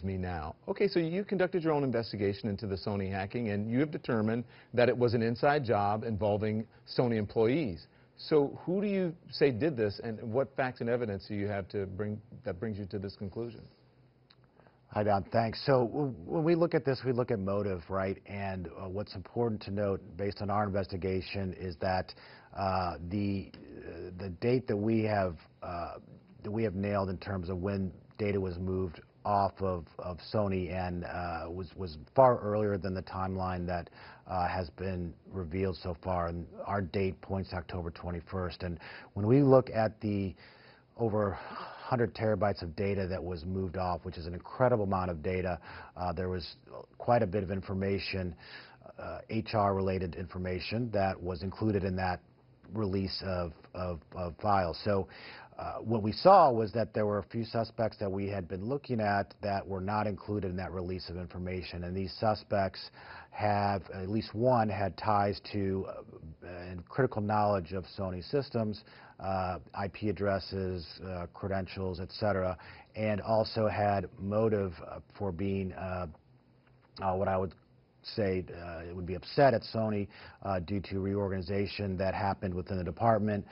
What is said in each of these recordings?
me now. Okay, so you conducted your own investigation into the Sony hacking, and you have determined that it was an inside job involving Sony employees. So who do you say did this, and what facts and evidence do you have that brings you to this conclusion? Hi, Don. Thanks. So when we look at this, we look at motive, right? And what's important to note, based on our investigation, is that the date that we have nailed in terms of when data was moved off of Sony and was far earlier than the timeline that has been revealed so far. And our date points to October 21st. And when we look at the over 100 terabytes of data that was moved off, which is an incredible amount of data, there was quite a bit of information, HR-related information, that was included in that release of files. So what we saw was that there were a few suspects that we had been looking at that were not included in that release of information, and these suspects have, at least one, had ties to and critical knowledge of Sony systems, IP addresses, credentials, etc., and also had motive for being what I would say it would be upset at Sony due to reorganization that happened within the department,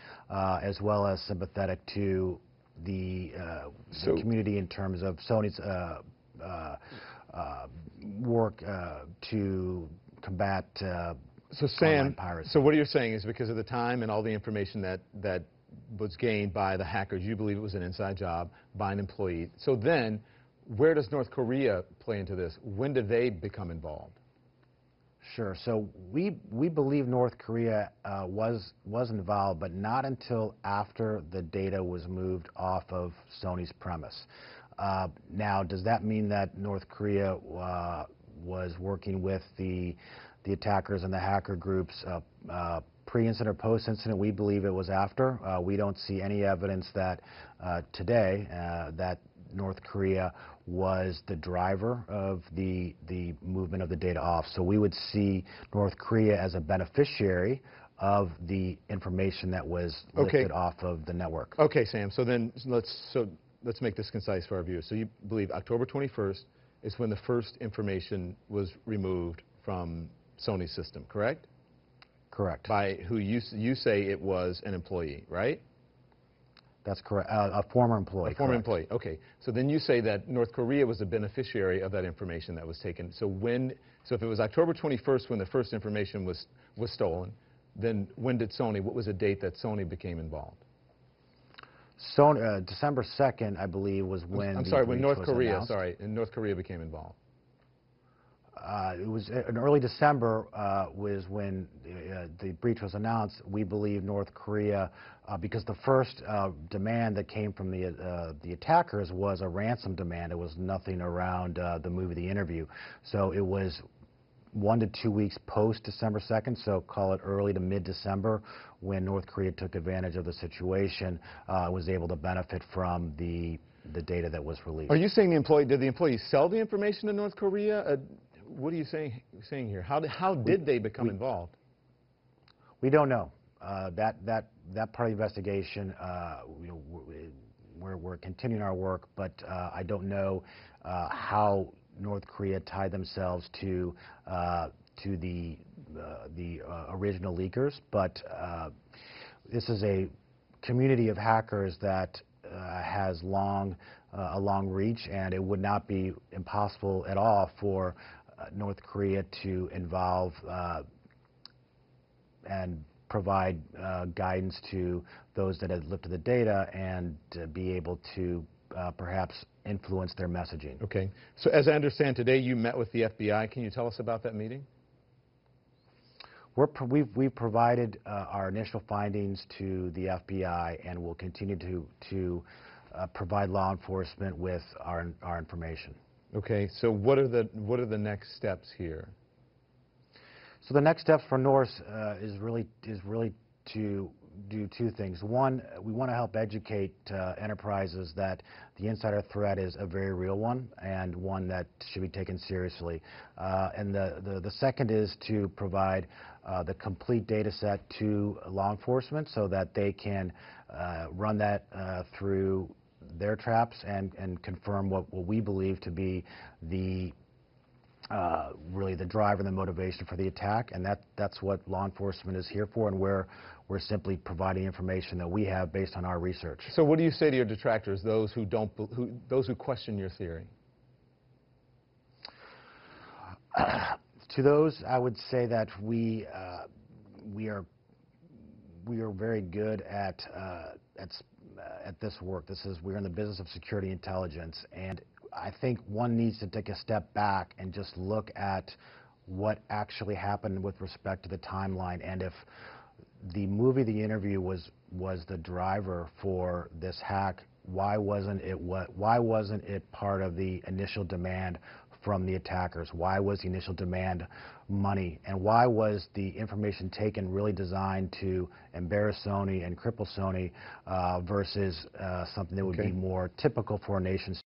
as well as sympathetic to the community in terms of Sony's work to combat so Sam, piracy. So what you're saying is because of the time and all the information that was gained by the hackers, you believe it was an inside job by an employee. So then, where does North Korea play into this? When did they become involved? Sure. So we believe North Korea was involved, but not until after the data was moved off of Sony's premise. Now, does that mean that North Korea was working with the attackers and the hacker groups pre-incident or post-incident? We believe it was after. We don't see any evidence that today that North Korea was the driver of the movement of the data off. So we would see North Korea as a beneficiary of the information that was lifted off of the network. Okay, Sam. So then let's make this concise for our viewers. So you believe October 21st is when the first information was removed from Sony's system, correct? Correct. By who you say it was an employee, right? That's correct. A former employee. A former employee. Okay. So then you say that North Korea was the beneficiary of that information that was taken. So if it was October 21st when the first information was stolen, then when did Sony? What was the date that Sony became involved? Sony, December 2nd, I believe, was when. I'm sorry, when North Korea. Announced. Sorry, and North Korea became involved. It was in early December was when the breach was announced. We believe North Korea, because the first demand that came from the attackers was a ransom demand. It was nothing around the movie, The Interview. So it was 1 to 2 weeks post December 2nd, so call it early to mid-December, when North Korea took advantage of the situation, was able to benefit from the data that was released. Are you saying did the employee sell the information to North Korea? What are you saying here? How did they become involved? We don't know. That part of the investigation, we're continuing our work, but I don't know how North Korea tied themselves to the original leakers. But this is a community of hackers that has a long reach, and it would not be impossible at all for North Korea to involve and provide guidance to those that had lifted the data and be able to perhaps influence their messaging. Okay. So as I understand, today you met with the FBI. Can you tell us about that meeting? We've provided our initial findings to the FBI, and will continue to provide law enforcement with our information. Okay. So what are the next steps here? So the next steps for Norse is really to do two things. One, we want to help educate enterprises that the insider threat is a very real one, and one that should be taken seriously. And the second is to provide the complete data set to law enforcement so that they can run that through their traps and confirm what we believe to be the really the drive and the motivation for the attack, and that's what law enforcement is here for, and we're simply providing information that we have based on our research. So what do you say to your detractors, those who those who question your theory? To those, I would say that we are very good at this work. We're in the business of security intelligence, and I think one needs to take a step back and just look at what actually happened with respect to the timeline. And if the movie The Interview was the driver for this hack, why wasn't it part of the initial demand from the attackers? Why was the initial demand money? And why was the information taken really designed to embarrass Sony and cripple Sony versus something that would be more typical for a nation